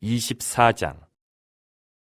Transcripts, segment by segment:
24장.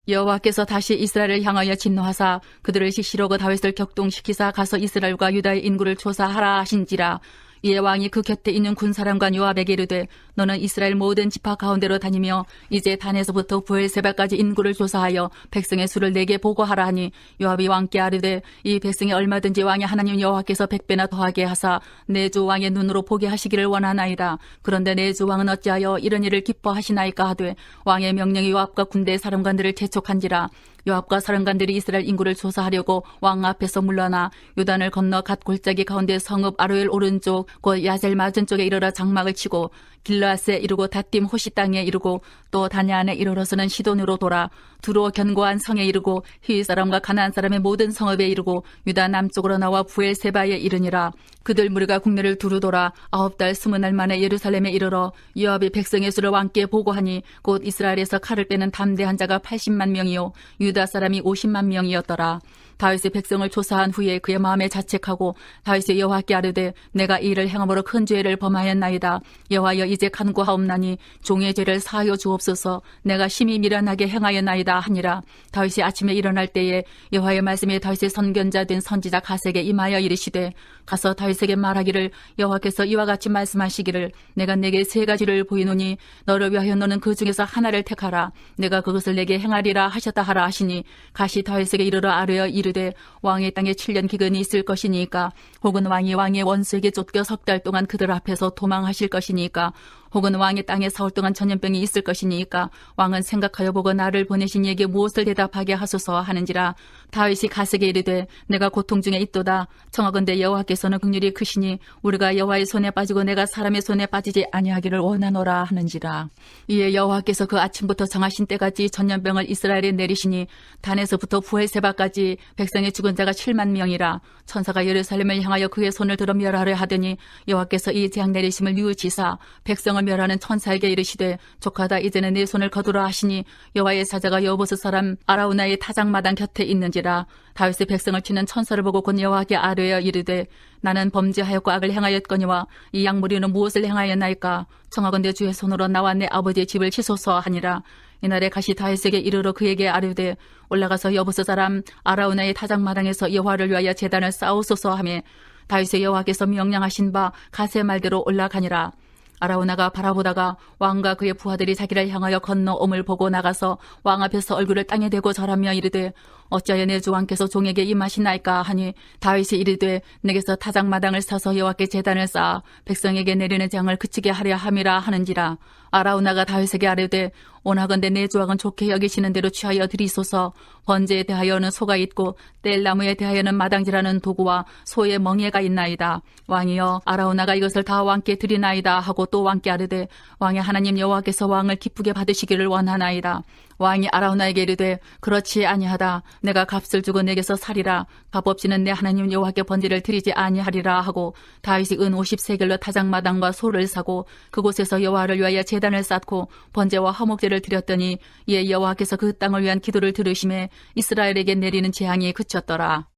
여호와께서 다시 이스라엘을 향하여 진노하사 그들을 시시로고 다윗을 격동시키사 가서 이스라엘과 유다의 인구를 조사하라 하신지라. 이에 왕이 그 곁에 있는 군사령관 요압에게 이르되 너는 이스라엘 모든 지파 가운데로 다니며 이제 단에서부터 브엘세바까지 인구를 조사하여 백성의 수를 내게 보고하라 하니 요압이 왕께 아뢰되 이 백성이 얼마든지 왕의 하나님 여호와께서 100배나 더하게 하사 내 주 왕의 눈으로 보게 하시기를 원하나이다. 그런데 내 주 왕은 어찌하여 이런 일을 기뻐하시나이까 하되 왕의 명령이 요압과 군대 사령관들을 재촉한지라. 요압과 사령관들이 이스라엘 인구를 조사하려고 왕 앞에서 물러나 요단을 건너 갓 골짜기 가운데 성읍 아로엘 오른쪽 곧 야젤 맞은 쪽에 이르러 장막을 치고 길르앗에 이르고 닷딤 호시 땅에 이르고 또 다냐안에 이르러서는 시돈으로 돌아 두로 견고한 성에 이르고 히위 사람과 가나안 사람의 모든 성읍에 이르고 유다 남쪽으로 나와 부엘세바에 이르니라. 그들 무리가 국내를 두루 돌아 9달 20날 만에 예루살렘에 이르러 요압이 백성의 수를 왕께 보고하니 곧 이스라엘에서 칼을 빼는 담대한 자가 80만 명이요 유다 사람이 50만 명이었더라. 다윗의 백성을 조사한 후에 그의 마음에 자책하고 다윗이 여호와께 아뢰되 내가 이 일을 행함으로 큰 죄를 범하였나이다. 여호와여 이제 간구하옵나니 종의 죄를 사하여 주옵소서. 내가 심히 미련하게 행하였나이다 하니라. 다윗이 아침에 일어날 때에 여호와의 말씀이 다윗의 선견자 된 선지자 갓에게 임하여 이르시되 가서 다윗에게 말하기를 여호와께서 이와 같이 말씀하시기를 내가 내게 세 가지를 보이노니 너를 위하여 너는 그 중에서 하나를 택하라. 내가 그것을 내게 행하리라 하셨다 하라 하시니 갓이 다윗에게 이르러 아뢰어 이르되 왕의 땅에 7년 기근이 있을 것이니까 혹은 왕이 왕의 원수에게 쫓겨 10달 동안 그들 앞에서 도망하실 것이니까 혹은 왕의 땅에 4월 동안 전염병이 있을 것이니까 왕은 생각하여 보고 나를 보내신 이에게 무엇을 대답하게 하소서 하는지라. 다윗이 갓에게 이르되 내가 고통 중에 있도다. 청하건대 여호와께서는 긍휼이 크시니 우리가 여호와의 손에 빠지고 내가 사람의 손에 빠지지 아니하기를 원하노라 하는지라. 이에 여호와께서 그 아침부터 정하신 때까지 전염병을 이스라엘에 내리시니 단에서부터 부엘세바까지 백성의 죽은 자가 7만 명이라. 천사가 예루살렘을 향하여 그의 손을 들어 멸하려 하더니 여호와께서 이 재앙 내리심을 뉘우치사 백성을 멸하는 천사에게 이르시되 족하다 이제는 내 손을 거두라 하시니 여호와의 사자가 여보스 사람 아라우나의 타작마당 곁에 있는지라. 다윗의 백성을 치는 천사를 보고 곧 여호와께 아뢰어 이르되 나는 범죄하였고 악을 행하였거니와 이 양무리는 무엇을 행하였나이까. 청하건대 주의 손으로 나와 내 아버지의 집을 치소서 하니라. 이날에 갓이 다윗에게 이르러 그에게 아뢰되 올라가서 여보스 사람 아라우나의 타작마당에서 여호와를 위하여 제단을 쌓으소서 하며 다윗의 여호와께서 명령하신 바 갓의 말대로 올라가니라. 아라우나가 바라보다가 왕과 그의 부하들이 자기를 향하여 건너옴을 보고 나가서 왕 앞에서 얼굴을 땅에 대고 절하며 이르되 어찌하여 내 주 왕께서 종에게 임하시나이까 하니 다윗이 이르되 내게서 타작마당을 사서 여호와께 제단을 쌓아 백성에게 내리는 재앙을 그치게 하려 함이라 하는지라. 아라우나가 다윗에게 아뢰되 원하건대 내 주 왕은 좋게 여기시는 대로 취하여 드리소서. 번제에 대하여는 소가 있고 뗄나무에 대하여는 마당지라는 도구와 소의 멍에가 있나이다. 왕이여 아라우나가 이것을 다 왕께 드리나이다 하고 또 왕께 아뢰되 왕의 하나님 여호와께서 왕을 기쁘게 받으시기를 원하나이다. 왕이 아라우나에게 이르되 그렇지 아니하다. 내가 값을 주고 내게서 살이라. 값 없이는 내 하나님 여호와께 번제를 드리지 아니하리라 하고 다윗이 은 50세겔로 타작마당과 소를 사고 그곳에서 여호와를 위하여 제단을 쌓고 번제와 화목제를 드렸더니 이에 여호와께서 그 땅을 위한 기도를 들으심에 이스라엘에게 내리는 재앙이 그쳤더라.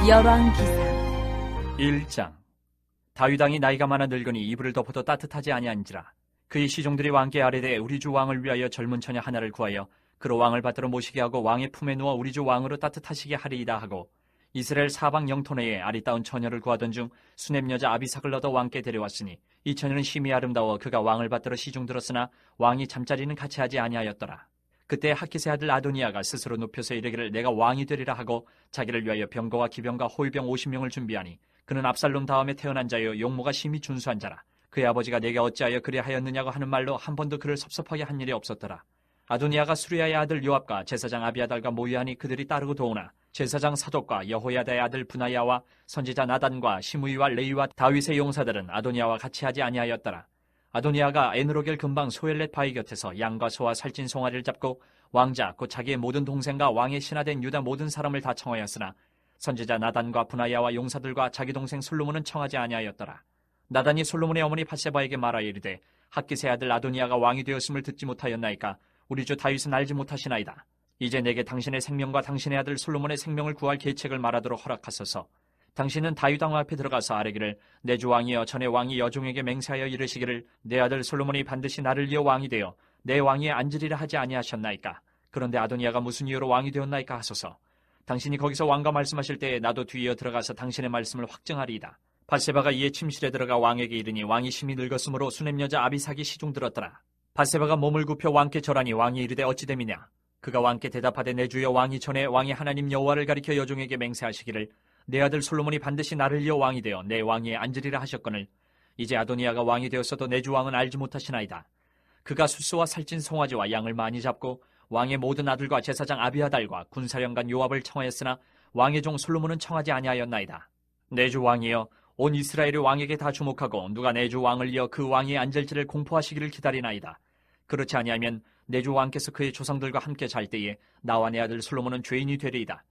열왕기사 1장. 다윗 왕이 나이가 많아 늙으니 이불을 덮어도 따뜻하지 아니한지라. 그의 시종들이 왕께 아뢰되 우리 주 왕을 위하여 젊은 처녀 하나를 구하여 그로 왕을 받들어 모시게 하고 왕의 품에 누워 우리 주 왕으로 따뜻하시게 하리이다 하고 이스라엘 사방 영토 내에 아리따운 처녀를 구하던 중 수넴 여자 아비삭을 얻어 왕께 데려왔으니 이 처녀는 심히 아름다워 그가 왕을 받들어 시중 들었으나 왕이 잠자리는 같이 하지 아니하였더라. 그때 하키세 아들 아도니아가 스스로 눕혀서 이르기를 내가 왕이 되리라 하고 자기를 위하여 병거와 기병과 호위병 50명을 준비하니 그는 압살롬 다음에 태어난 자여 용모가 심히 준수한 자라. 그의 아버지가 내게 어찌하여 그리 하였느냐고 하는 말로 한 번도 그를 섭섭하게 한 일이 없었더라. 아도니아가 수리아의 아들 요압과 제사장 아비아달과 모유하니 그들이 따르고 도우나 제사장 사독과 여호야다의 아들 브나야와 선지자 나단과 시므이와 레이와 다윗의 용사들은 아도니아와 같이 하지 아니하였더라. 아도니아가 에느로겔 근방 소엘렛 바위 곁에서 양과 소와 살찐 송아리를 잡고 왕자 곧 자기의 모든 동생과 왕의 신하된 유다 모든 사람을 다 청하였으나 선지자 나단과 브나야와 용사들과 자기 동생 솔로몬은 청하지 아니하였더라. 나단이 솔로몬의 어머니 밧세바에게 말하여 이르되 학기세 아들 아도니아가 왕이 되었음을 듣지 못하였나이까. 우리 주 다윗은 알지 못하시나이다. 이제 내게 당신의 생명과 당신의 아들 솔로몬의 생명을 구할 계책을 말하도록 허락하소서. 당신은 다윗 왕 앞에 들어가서 아뢰기를 내 주 왕이여 전에 왕이 여종에게 맹세하여 이르시기를 내 아들 솔로몬이 반드시 나를 이어 왕이 되어 내 왕위에 앉으리라 하지 아니하셨나이까. 그런데 아도니아가 무슨 이유로 왕이 되었나이까 하소서. 당신이 거기서 왕과 말씀하실 때에 나도 뒤이어 들어가서 당신의 말씀을 확증하리이다. 밧세바가 이에 침실에 들어가 왕에게 이르니 왕이 심히 늙었으므로 수냄 여자 아비삭이 시중 들었더라. 밧세바가 몸을 굽혀 왕께 절하니 왕이 이르되 어찌 됨이냐. 그가 왕께 대답하되 내 주여 왕이 전에 왕이 하나님 여호와를 가리켜 여종에게 맹세하시기를 내 아들 솔로몬이 반드시 나를 이어 왕이 되어 내 왕위에 앉으리라 하셨거늘 이제 아도니아가 왕이 되었어도 내 주 왕은 알지 못하시나이다. 그가 숫소와 살찐 송아지와 양을 많이 잡고 왕의 모든 아들과 제사장 아비아달과 군사령관 요압을 청하였으나 왕의 종 솔로몬은 청하지 아니하였나이다. 내 주 왕이여 온 이스라엘의 왕에게 다 주목하고 누가 내 주 왕을 이어 그 왕위에 앉을지를 공포하시기를 기다리나이다. 그렇지 아니하면 내 주 왕께서 그의 조상들과 함께 잘 때에 나와 내 아들 솔로몬은 죄인이 되리이다.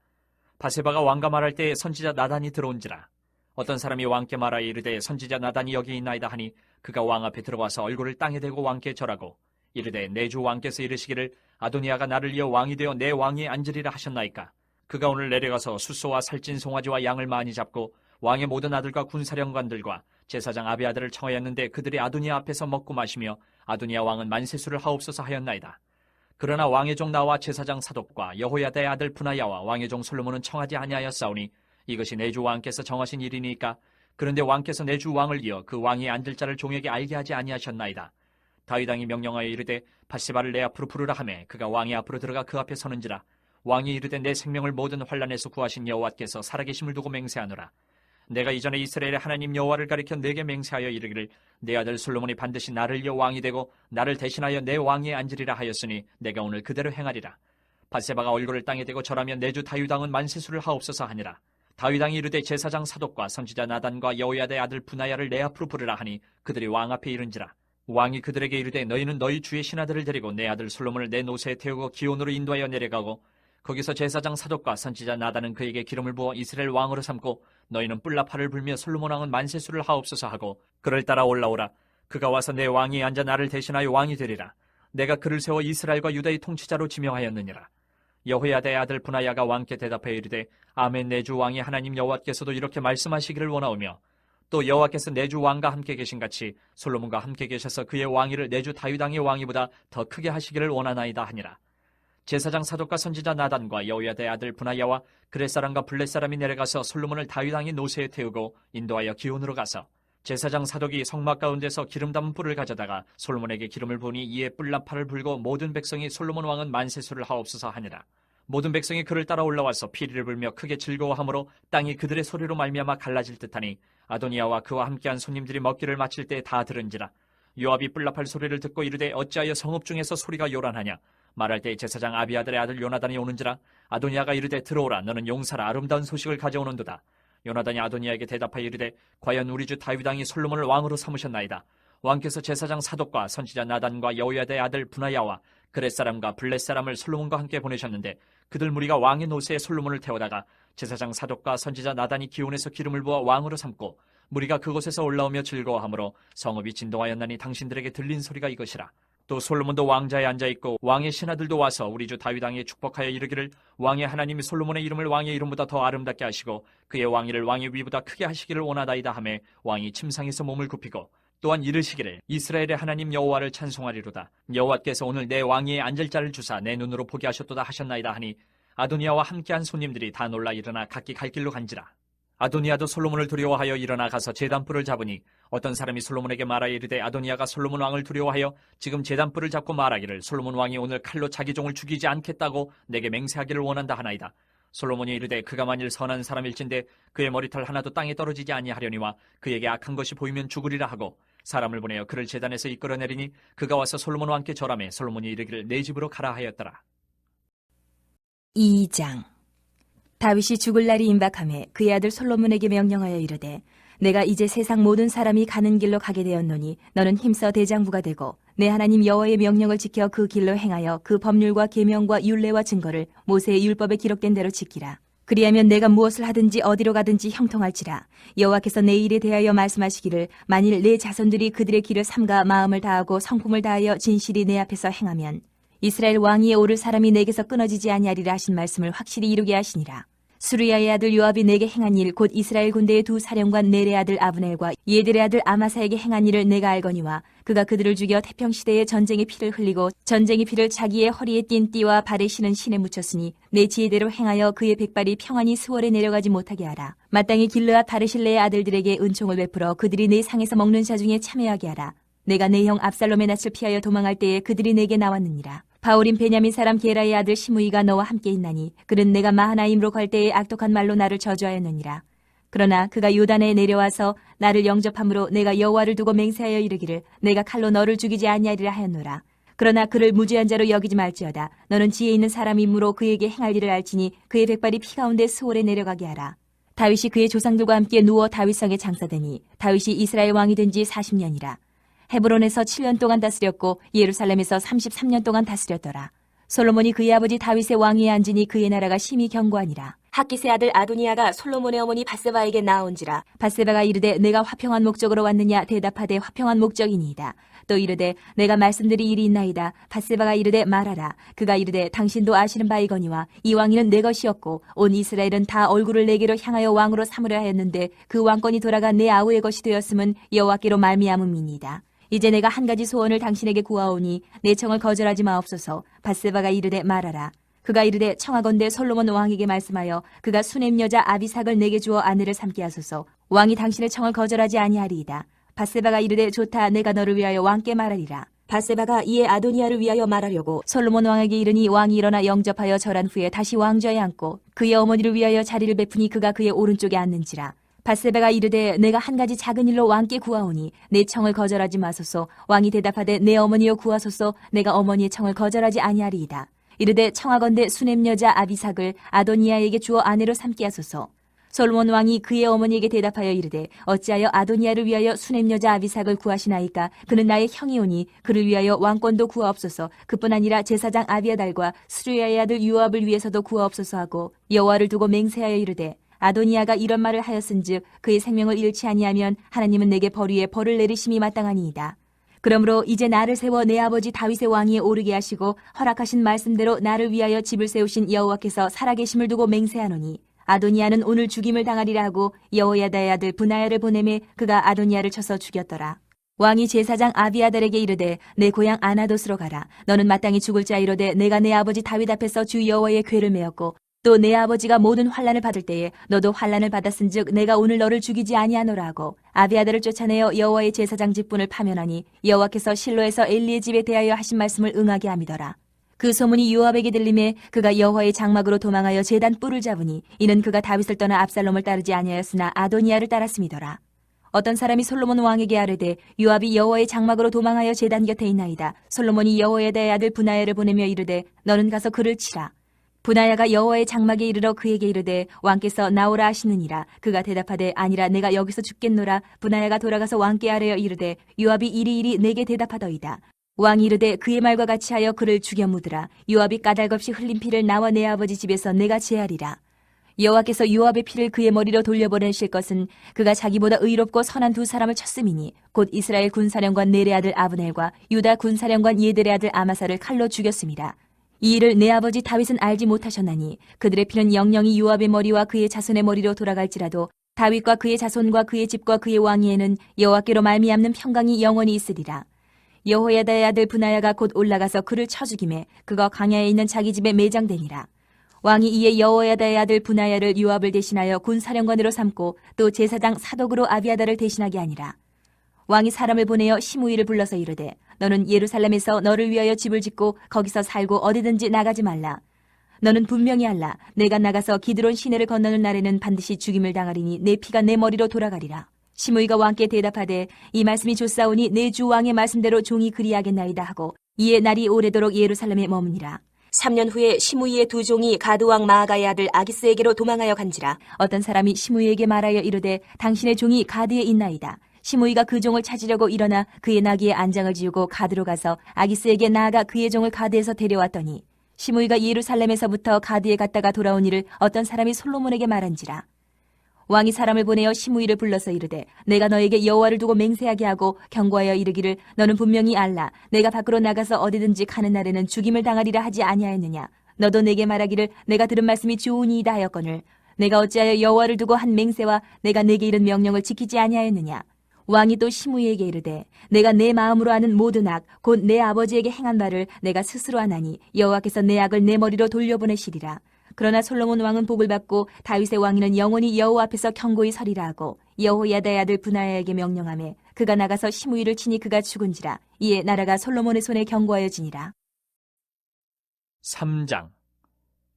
밧세바가 왕과 말할 때에 선지자 나단이 들어온지라. 어떤 사람이 왕께 말하여 이르되 선지자 나단이 여기 있나이다 하니 그가 왕 앞에 들어와서 얼굴을 땅에 대고 왕께 절하고 이르되 내 주 왕께서 이르시기를 아도니아가 나를 이어 왕이 되어 내 왕위에 앉으리라 하셨나이까. 그가 오늘 내려가서 숫소와 살찐 송아지와 양을 많이 잡고 왕의 모든 아들과 군사령관들과 제사장 아비아들을 청하였는데 그들이 아도니아 앞에서 먹고 마시며 아도니아 왕은 만세수를 하옵소서 하였나이다. 그러나 왕의 종 나와 제사장 사독과 여호야다의 아들 분하야와 왕의 종 솔로몬은 청하지 아니하였사오니 이것이 내 주 왕께서 정하신 일이니까. 그런데 왕께서 내 주 왕을 이어 그 왕위에 앉을 자를 종에게 알게 하지 아니하셨나이다. 다윗 왕이 명령하여 이르되 밧세바를 내 앞으로 부르라 하매 그가 왕의 앞으로 들어가 그 앞에 서는지라. 왕이 이르되 내 생명을 모든 환난에서 구하신 여호와께서 살아계심을 두고 맹세하노라. 내가 이전에 이스라엘의 하나님 여호와를 가리켜 내게 맹세하여 이르기를 내 아들 솔로몬이 반드시 나를 이어 왕이 되고 나를 대신하여 내 왕위에 앉으리라 하였으니 내가 오늘 그대로 행하리라. 밧세바가 얼굴을 땅에 대고 절하며 내 주 다윗 왕은 만세수를 하옵소서 하니라. 다윗 왕이 이르되 제사장 사독과 선지자 나단과 여호야다의 아들 분하야를 내 앞으로 부르라 하니 그들이 왕 앞에 이른지라. 왕이 그들에게 이르되 너희는 너희 주의 신하들을 데리고 내 아들 솔로몬을 내 노새에 태우고 기온으로 인도하여 내려가고 거기서 제사장 사독과 선지자 나단은 그에게 기름을 부어 이스라엘 왕으로 삼고 너희는 뿔나팔을 불며 솔로몬 왕은 만세수를 하옵소서 하고 그를 따라 올라오라. 그가 와서 내 왕위에 앉아 나를 대신하여 왕이 되리라. 내가 그를 세워 이스라엘과 유다의 통치자로 지명하였느니라. 여호야다의 아들 분하야가 왕께 대답하여 이르되 아멘. 내 주 왕이 하나님 여호와께서도 이렇게 말씀하시기를 원하오며 또 여호와께서 내 주 왕과 함께 계신 같이 솔로몬과 함께 계셔서 그의 왕위를 내 주 다윗 왕의 왕위보다 더 크게 하시기를 원하나이다 하니라. 제사장 사독과 선지자 나단과 여호야다의 아들 분하야와 그렛 사람과 블렛 사람이 내려가서 솔로몬을 다윗 왕의 노새에 태우고 인도하여 기온으로 가서 제사장 사독이 성막 가운데서 기름 담은 뿔을 가져다가 솔로몬에게 기름을 부으니 이에 뿔나팔을 불고 모든 백성이 솔로몬 왕은 만세수를 하옵소서 하니라. 모든 백성이 그를 따라 올라와서 피리를 불며 크게 즐거워하므로 땅이 그들의 소리로 말미암아 갈라질 듯하니 아도니아와 그와 함께한 손님들이 먹기를 마칠 때 다 들은지라. 요압이 뿔나팔 소리를 듣고 이르되 어찌하여 성읍 중에서 소리가 요란하냐. 말할 때 제사장 아비아들의 아들 요나단이 오는지라. 아도니아가 이르되 들어오라. 너는 용사라. 아름다운 소식을 가져오는도다. 요나단이 아도니아에게 대답하여 이르되 과연 우리 주 다윗 왕이 솔로몬을 왕으로 삼으셨나이다. 왕께서 제사장 사독과 선지자 나단과 여호야다의 아들 분하야와 그렛 사람과 블렛 사람을 솔로몬과 함께 보내셨는데 그들 무리가 왕의 노새에 솔로몬을 태우다가 제사장 사독과 선지자 나단이 기온에서 기름을 부어 왕으로 삼고 무리가 그곳에서 올라오며 즐거워하므로 성읍이 진동하였나니 당신들에게 들린 소리가 이것이라. 또 솔로몬도 왕자에 앉아있고 왕의 신하들도 와서 우리 주 다윗 왕에 축복하여 이르기를 왕의 하나님이 솔로몬의 이름을 왕의 이름보다 더 아름답게 하시고 그의 왕위를 왕의 위보다 크게 하시기를 원하다이다 하매 왕이 침상에서 몸을 굽히고 또한 이르시기를 이스라엘의 하나님 여호와를 찬송하리로다. 여호와께서 오늘 내 왕위에 앉을 자를 주사 내 눈으로 보게 하셨도다 하셨나이다 하니 아도니아와 함께한 손님들이 다 놀라 일어나 각기 갈 길로 간지라. 아도니아도 솔로몬을 두려워하여 일어나 가서 제단뿔을 잡으니 어떤 사람이 솔로몬에게 말하여 이르되 아도니아가 솔로몬 왕을 두려워하여 지금 제단뿔을 잡고 말하기를 솔로몬 왕이 오늘 칼로 자기 종을 죽이지 않겠다고 내게 맹세하기를 원한다 하나이다. 솔로몬이 이르되 그가 만일 선한 사람일진데 그의 머리털 하나도 땅에 떨어지지 아니하려니와 그에게 악한 것이 보이면 죽으리라 하고 사람을 보내어 그를 제단에서 이끌어내리니 그가 와서 솔로몬 왕께 절하매 솔로몬이 이르기를 내 집으로 가라 하였더라. 2장. 다윗이 죽을 날이 임박하매 그의 아들 솔로몬에게 명령하여 이르되 내가 이제 세상 모든 사람이 가는 길로 가게 되었노니 너는 힘써 대장부가 되고 내 하나님 여호와의 명령을 지켜 그 길로 행하여 그 법률과 계명과 율례와 증거를 모세의 율법에 기록된 대로 지키라. 그리하면 내가 무엇을 하든지 어디로 가든지 형통할지라. 여호와께서 내 일에 대하여 말씀하시기를 만일 내 자손들이 그들의 길을 삼가 마음을 다하고 성품을 다하여 진실이 내 앞에서 행하면 이스라엘 왕위에 오를 사람이 내게서 끊어지지 아니하리라 하신 말씀을 확실히 이루게 하시니라. 수르야의 아들 요압이 내게 행한 일 곧 이스라엘 군대의 두 사령관 넬의 아들 아브넬과 예들의 아들 아마사에게 행한 일을 내가 알거니와 그가 그들을 죽여 태평시대에 전쟁의 피를 흘리고 전쟁의 피를 자기의 허리에 띤 띠와 발에 신은 신에 묻혔으니 내 지혜대로 행하여 그의 백발이 평안히 수월에 내려가지 못하게 하라. 마땅히 길르앗 바르실레의 아들들에게 은총을 베풀어 그들이 내 상에서 먹는 자 중에 참여하게 하라. 내가 내 형 압살롬의 낯을 피하여 도망할 때에 그들이 내게 나왔느니라. 바울인 베냐민 사람 게라의 아들 시므이가 너와 함께 있나니 그는 내가 마하나임으로 갈 때에 악독한 말로 나를 저주하였느니라. 그러나 그가 요단에 내려와서 나를 영접함으로 내가 여호와를 두고 맹세하여 이르기를 내가 칼로 너를 죽이지 아니하리라 하였노라. 그러나 그를 무죄한 자로 여기지 말지어다. 너는 지혜 있는 사람이므로 그에게 행할 일을 알지니 그의 백발이 피 가운데 수월에 내려가게 하라. 다윗이 그의 조상들과 함께 누워 다윗성에 장사되니 다윗이 이스라엘 왕이 된 지 40년이라. 헤브론에서 7년 동안 다스렸고 예루살렘에서 33년 동안 다스렸더라. 솔로몬이 그의 아버지 다윗의 왕위에 앉으니 그의 나라가 심히 견고하니라. 학기스의 아들 아도니아가 솔로몬의 어머니 밧세바에게 나온지라. 밧세바가 이르되 내가 화평한 목적으로 왔느냐 대답하되 화평한 목적이니이다. 또 이르되 내가 말씀드릴 일이 있나이다. 밧세바가 이르되 말하라. 그가 이르되 당신도 아시는 바이거니와 이 왕위는 내 것이었고 온 이스라엘은 다 얼굴을 내게로 향하여 왕으로 삼으려 하였는데 그 왕권이 돌아가 내 아우의 것이 되었음은 여호와께로 말미암음이니이다. 이제 내가 한 가지 소원을 당신에게 구하오니 내 청을 거절하지 마옵소서. 밧세바가 이르되 말하라. 그가 이르되 청하건대 솔로몬 왕에게 말씀하여 그가 수넴 여자 아비삭을 내게 주어 아내를 삼게 하소서. 왕이 당신의 청을 거절하지 아니하리이다. 밧세바가 이르되 좋다. 내가 너를 위하여 왕께 말하리라. 밧세바가 이에 아도니아를 위하여 말하려고 솔로몬 왕에게 이르니 왕이 일어나 영접하여 절한 후에 다시 왕좌에 앉고 그의 어머니를 위하여 자리를 베푸니 그가 그의 오른쪽에 앉는지라. 밧세바가 이르되 내가 한 가지 작은 일로 왕께 구하오니 내 청을 거절하지 마소서. 왕이 대답하되 내 어머니여 구하소서. 내가 어머니의 청을 거절하지 아니하리이다. 이르되 청하건대 수넴 여자 아비삭을 아도니아에게 주어 아내로 삼게 하소서. 솔로몬 왕이 그의 어머니에게 대답하여 이르되 어찌하여 아도니아를 위하여 수넴 여자 아비삭을 구하시나이까. 그는 나의 형이오니 그를 위하여 왕권도 구하옵소서. 그뿐 아니라 제사장 아비아달과 스루야의 아들 요압을 위해서도 구하옵소서 하고 여호와를 두고 맹세하여 이르되 아도니아가 이런 말을 하였은즉 그의 생명을 잃지 아니하면 하나님은 내게 벌 위에 벌을 내리심이 마땅하니이다. 그러므로 이제 나를 세워 내 아버지 다윗의 왕위에 오르게 하시고 허락하신 말씀대로 나를 위하여 집을 세우신 여호와께서 살아계심을 두고 맹세하노니 아도니아는 오늘 죽임을 당하리라 하고 여호야다의 아들 브나야를 보내매 그가 아도니아를 쳐서 죽였더라. 왕이 제사장 아비아달에게 이르되 내 고향 아나돗으로 가라. 너는 마땅히 죽을 자 이르되 내가 내 아버지 다윗 앞에서 주 여호와의 궤를 메었고 또 내 아버지가 모든 환난을 받을 때에 너도 환난을 받았은즉 내가 오늘 너를 죽이지 아니하노라 하고 아비아달을 쫓아내어 여호와의 제사장 직분을 파면하니 여호와께서 실로에서 엘리의 집에 대하여 하신 말씀을 응하게 함이더라. 그 소문이 요압에게 들림에 그가 여호와의 장막으로 도망하여 제단 뿔을 잡으니 이는 그가 다윗을 떠나 압살롬을 따르지 아니하였으나 아도니아를 따랐음이더라. 어떤 사람이 솔로몬 왕에게 아뢰되 요압이 여호와의 장막으로 도망하여 제단 곁에 있나이다. 솔로몬이 여호야다의 아들 브나야를 보내며 이르되 너는 가서 그를 치라. 브나야가 여호와의 장막에 이르러 그에게 이르되 왕께서 나오라 하시느니라. 그가 대답하되 아니라 내가 여기서 죽겠노라. 브나야가 돌아가서 왕께 아뢰어 이르되 요압이 이리이리 내게 대답하더이다. 왕이 이르되 그의 말과 같이 하여 그를 죽여 묻으라. 요압이 까닭없이 흘린 피를 나와 내 아버지 집에서 내가 제하리라. 여호와께서 요압의 피를 그의 머리로 돌려보내실 것은 그가 자기보다 의롭고 선한 두 사람을 쳤음이니 곧 이스라엘 군사령관 넬의 아들 아브넬과 유다 군사령관 예들의 아들 아마사를 칼로 죽였습니다. 이 일을 내 아버지 다윗은 알지 못하셨나니 그들의 피는 영영이 요압의 머리와 그의 자손의 머리로 돌아갈지라도 다윗과 그의 자손과 그의 집과 그의 왕위에는 여호와께로 말미암는 평강이 영원히 있으리라. 여호야다의 아들 브나야가 곧 올라가서 그를 쳐 죽이매 그가 광야에 있는 자기 집에 매장되니라. 왕이 이에 여호야다의 아들 브나야를 요압을 대신하여 군사령관으로 삼고 또 제사장 사독으로 아비아달을 대신하게 하니라. 왕이 사람을 보내어 시므이를 불러서 이르되 너는 예루살렘에서 너를 위하여 집을 짓고 거기서 살고 어디든지 나가지 말라. 너는 분명히 알라. 내가 나가서 기드론 시내를 건너는 날에는 반드시 죽임을 당하리니 내 피가 내 머리로 돌아가리라. 시므이가 왕께 대답하되 이 말씀이 좋사오니 내 주 왕의 말씀대로 종이 그리하겠나이다 하고 이에 날이 오래도록 예루살렘에 머무니라. 3년 후에 시므이의 두 종이 가드 왕 마아가의 아들 아기스에게로 도망하여 간지라. 어떤 사람이 시므이에게 말하여 이르되 당신의 종이 가드에 있나이다. 시므이가 그 종을 찾으려고 일어나 그의 나귀에 안장을 지우고 가드로 가서 아기스에게 나아가 그의 종을 가드에서 데려왔더니 시므이가 예루살렘에서부터 가드에 갔다가 돌아온 일을 어떤 사람이 솔로몬에게 말한지라. 왕이 사람을 보내어 시므이를 불러서 이르되 내가 너에게 여호와를 두고 맹세하게 하고 경고하여 이르기를 너는 분명히 알라. 내가 밖으로 나가서 어디든지 가는 날에는 죽임을 당하리라 하지 아니하였느냐. 너도 내게 말하기를 내가 들은 말씀이 좋으니이다 하였거늘 내가 어찌하여 여호와를 두고 한 맹세와 내가 내게 이른 명령을 지키지 아니하였느냐? 왕이 또 시므이에게 이르되 내가 내 마음으로 하는 모든 악 곧 내 아버지에게 행한 바를 내가 스스로 하나니 여호와께서 내 악을 내 머리로 돌려보내시리라. 그러나 솔로몬 왕은 복을 받고 다윗의 왕위는 영원히 여호와 앞에서 견고히 서리라 하고 여호야다의 아들 브나야에게 명령하매 그가 나가서 시므이를 치니 그가 죽은지라. 이에 나라가 솔로몬의 손에 견고하여지니라. 3장.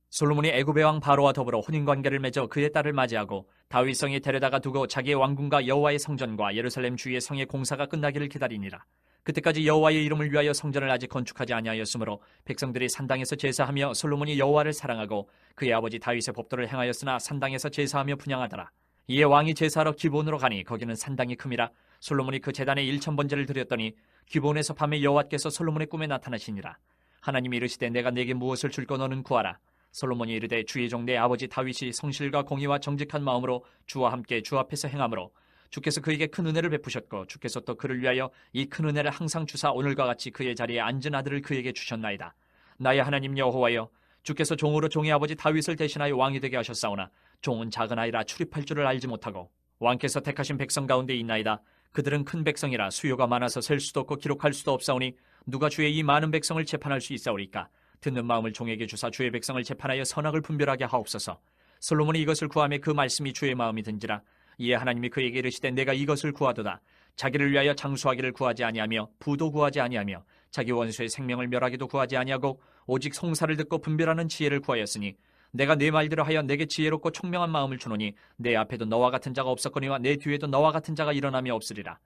솔로몬이 애굽의 왕 바로와 더불어 혼인관계를 맺어 그의 딸을 맞이하고 다윗성에 데려다가 두고 자기의 왕궁과 여호와의 성전과 예루살렘 주위의 성의 공사가 끝나기를 기다리니라. 그때까지 여호와의 이름을 위하여 성전을 아직 건축하지 아니하였으므로 백성들이 산당에서 제사하며 솔로몬이 여호와를 사랑하고 그의 아버지 다윗의 법도를 행하였으나 산당에서 제사하며 분향하더라. 이에 왕이 제사하러 기브온으로 가니 거기는 산당이 큼이라. 솔로몬이 그 제단에 1000번제를 드렸더니 기브온에서 밤에 여호와께서 솔로몬의 꿈에 나타나시니라. 하나님이 이르시되 내가 네게 무엇을 줄까 너는 구하라. 솔로몬이 이르되 주의 종 내 아버지 다윗이 성실과 공의와 정직한 마음으로 주와 함께 주 앞에서 행함으로 주께서 그에게 큰 은혜를 베푸셨고 주께서 또 그를 위하여 이 큰 은혜를 항상 주사 오늘과 같이 그의 자리에 앉은 아들을 그에게 주셨나이다. 나의 하나님 여호와여, 주께서 종으로 종의 아버지 다윗을 대신하여 왕이 되게 하셨사오나 종은 작은 아이라 출입할 줄을 알지 못하고 왕께서 택하신 백성 가운데 있나이다. 그들은 큰 백성이라 수요가 많아서 셀 수도 없고 기록할 수도 없사오니 누가 주의 이 많은 백성을 재판할 수 있사오리까? 듣는 마음을 종에게 주사 주의 백성을 재판하여 선악을 분별하게 하옵소서. 솔로몬이 이것을 구하며 그 말씀이 주의 마음이 든지라. 이에 하나님이 그에게 이르시되 내가 이것을 구하도다. 자기를 위하여 장수하기를 구하지 아니하며 부도 구하지 아니하며 자기 원수의 생명을 멸하기도 구하지 아니하고 오직 송사를 듣고 분별하는 지혜를 구하였으니 내가 네 말대로 하여 내게 지혜롭고 총명한 마음을 주노니 내 앞에도 너와 같은 자가 없었거니와 내 뒤에도 너와 같은 자가 일어나며 없으리라.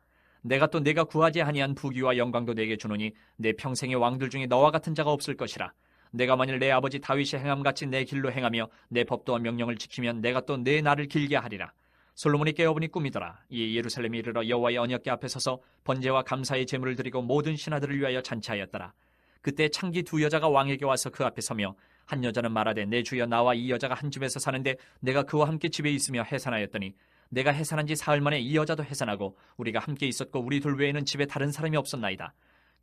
내가 또 내가 구하지 아니한 부귀와 영광도 내게 주노니 내 평생의 왕들 중에 너와 같은 자가 없을 것이라. 내가 만일 내 아버지 다윗의 행함같이 내 길로 행하며 내 법도와 명령을 지키면 내가 또 내 날을 길게 하리라. 솔로몬이 깨어보니 꿈이더라. 이에 예루살렘에 이르러 여호와의 언약궤 앞에 서서 번제와 감사의 제물을 드리고 모든 신하들을 위하여 잔치하였더라. 그때 창기 2 여자가 왕에게 와서 그 앞에 서며 한 여자는 말하되 내 주여 나와 이 여자가 한 집에서 사는데 내가 그와 함께 집에 있으며 해산하였더니 내가 해산한 지 사흘 만에 이 여자도 해산하고 우리가 함께 있었고 우리 둘 외에는 집에 다른 사람이 없었나이다.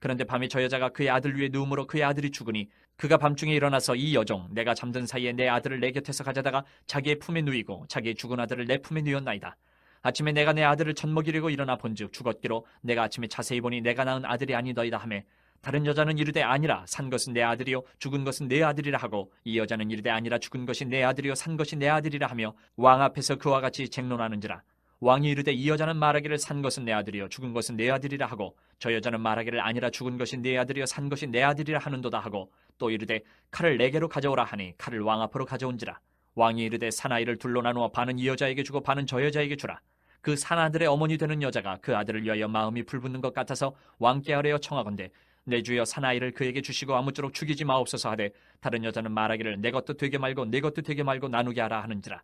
그런데 밤에 저 여자가 그의 아들 위에 누움으로 그의 아들이 죽으니 그가 밤중에 일어나서 이 여종 내가 잠든 사이에 내 아들을 내 곁에서 가져다가 자기의 품에 누이고 자기의 죽은 아들을 내 품에 누였나이다. 아침에 내가 내 아들을 젖먹이려고 일어나 본즉 죽었기로 내가 아침에 자세히 보니 내가 낳은 아들이 아니더이다 하매 다른 여자는 이르되 아니라 산 것은 내 아들이요 죽은 것은 내 아들이라 하고 이 여자는 이르되 아니라 죽은 것이 내 아들이요 산 것이 내 아들이라 하며 왕 앞에서 그와 같이 쟁론하는지라. 왕이 이르되 이 여자는 말하기를 산 것은 내 아들이요 죽은 것은 내 아들이라 하고 저 여자는 말하기를 아니라 죽은 것이 내 아들이요 산 것이 내 아들이라 하는도다 하고 또 이르되 칼을 내게로 가져오라 하니 칼을 왕 앞으로 가져온지라. 왕이 이르되 사나이를 둘로 나누어 반은 이 여자에게 주고 반은 저 여자에게 주라. 그 사나들의 어머니 되는 여자가 그 아들을 위하여 마음이 불붙는 것 같아서 왕께 아뢰어 청하건대 내 주여 사나이를 그에게 주시고 아무쪼록 죽이지 마옵소서 하되 다른 여자는 말하기를 내 것도 되게 말고 내 것도 되게 말고 나누게 하라 하는지라.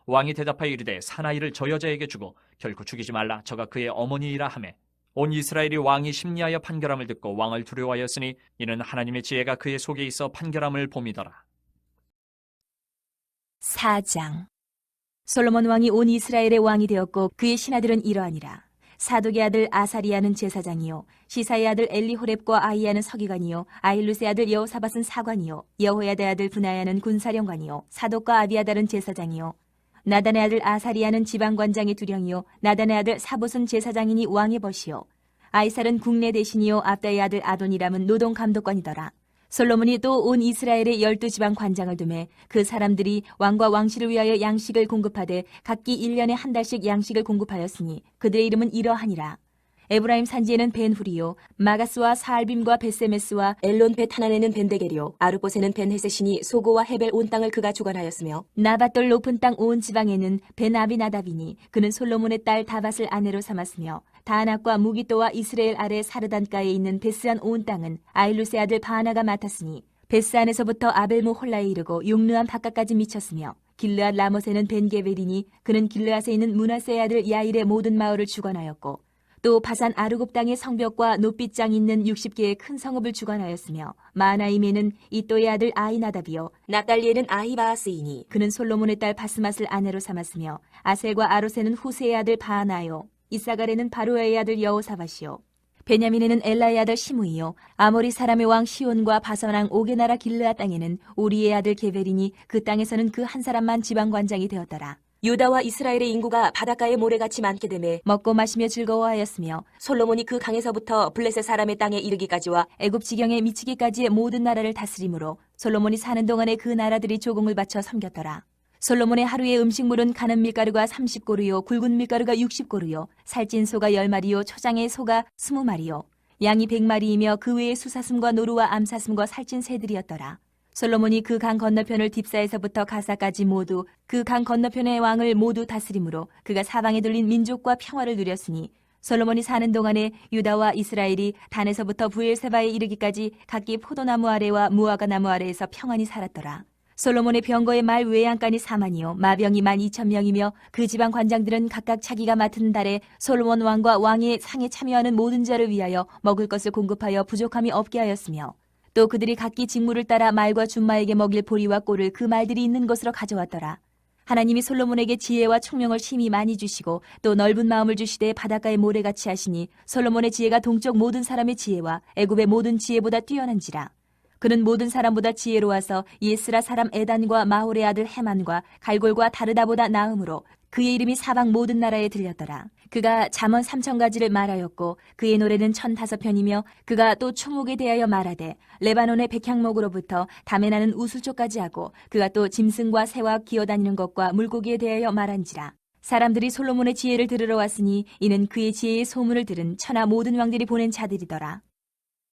왕이 대답하여 이르되 사나이를 저 여자에게 주고 결코 죽이지 말라 저가 그의 어머니이라 하매 온 이스라엘이 왕이 심리하여 판결함을 듣고 왕을 두려워하였으니 이는 하나님의 지혜가 그의 속에 있어 판결함을 봄이더라. 4장. 솔로몬 왕이 온 이스라엘의 왕이 되었고 그의 신하들은 이러하니라. 사독의 아들 아사리아는 제사장이요 시사의 아들 엘리호렙과 아이야는 서기관이요 아힐루스의 아들 여호사밧은 사관이요 여호야다의 아들 브나야는 군사령관이요 사독과 아비아달은 제사장이요 나단의 아들 아사리아는 지방관장의 두령이요 나단의 아들 사봇은 제사장이니 왕의 벗이요 아이살은 국내 대신이요 압다의 아들 아도니람은 노동감독관이더라. 솔로몬이 또 온 이스라엘의 12지방 관장을 두매 그 사람들이 왕과 왕실을 위하여 양식을 공급하되 각기 1년에 한 달씩 양식을 공급하였으니 그들의 이름은 이러하니라. 에브라임 산지에는 벤후리요 마가스와 사알빔과 벳세메스와 엘론 벳하난에는 벤데게리요 아르봇에는 벤헤세시니 소고와 헤벨 온 땅을 그가 주관하였으며 나밧돌 높은 땅 온 지방에는 벤아비나답이니 그는 솔로몬의 딸 다밧을 아내로 삼았으며 다낙과 무기또와 이스라엘 아래 사르단가에 있는 베스안 온 땅은 아일루스의 아들 바하나가 맡았으니 베스안에서부터 아벨무 홀라에 이르고 용르암 바깥까지 미쳤으며 길르앗 라못에는 벤게벨이니 그는 길르앗에 있는 므낫세의 아들 야일의 모든 마을을 주관하였고 또 바산 아르곱 땅의 성벽과 높빗장 있는 60개의 큰 성읍을 주관하였으며 마하나임에는 이또의 아들 아이나답이요 납달리에는 아히바아스이니 그는 솔로몬의 딸 바스맛을 아내로 삼았으며 아셀과 아롯에는 후세의 아들 바하나요 이사갈에는 바로야의 아들 여호사밧이요 베냐민에는 엘라의 아들 시므이요 아모리 사람의 왕 시온과 바산 왕 옥의 나라 길르앗 땅에는 우리의 아들 게벨이니 그 땅에서는 그 한 사람만 지방관장이 되었더라. 유다와 이스라엘의 인구가 바닷가의 모래같이 많게 되매 먹고 마시며 즐거워하였으며 솔로몬이 그 강에서부터 블레셋 사람의 땅에 이르기까지와 애굽 지경에 미치기까지의 모든 나라를 다스림으로 솔로몬이 사는 동안에 그 나라들이 조공을 바쳐 섬겼더라. 솔로몬의 하루의 음식물은 가는 밀가루가 30고루요 굵은 밀가루가 60고루요 살찐 소가 10마리요 초장의 소가 20마리요 양이 100마리이며 그 외에 수사슴과 노루와 암사슴과 살찐 새들이었더라. 솔로몬이 그 강 건너편을 딥사에서부터 가사까지 모두 그 강 건너편의 왕을 모두 다스림으로 그가 사방에 둘린 민족과 평화를 누렸으니 솔로몬이 사는 동안에 유다와 이스라엘이 단에서부터 부엘세바에 이르기까지 각기 포도나무 아래와 무화과 나무 아래에서 평안히 살았더라. 솔로몬의 병거의 말 외양간이 4만이요 마병이 12,000명이며 그 지방 관장들은 각각 자기가 맡은 달에 솔로몬 왕과 왕의 상에 참여하는 모든 자를 위하여 먹을 것을 공급하여 부족함이 없게 하였으며 또 그들이 각기 직무를 따라 말과 준마에게 먹일 보리와 꼴을 그 말들이 있는 곳으로 가져왔더라. 하나님이 솔로몬에게 지혜와 총명을 심히 많이 주시고 또 넓은 마음을 주시되 바닷가의 모래같이 하시니 솔로몬의 지혜가 동쪽 모든 사람의 지혜와 애굽의 모든 지혜보다 뛰어난지라. 그는 모든 사람보다 지혜로워서 예스라 사람 에단과 마홀의 아들 헤만과 갈골과 다르다보다 나음으로 그의 이름이 사방 모든 나라에 들렸더라. 그가 잠언 3,000가지를 말하였고 그의 노래는 1,005편이며 그가 또 총옥에 대하여 말하되 레바논의 백향목으로부터 담에 나는 우수초까지 하고 그가 또 짐승과 새와 기어다니는 것과 물고기에 대하여 말한지라. 사람들이 솔로몬의 지혜를 들으러 왔으니 이는 그의 지혜의 소문을 들은 천하 모든 왕들이 보낸 자들이더라.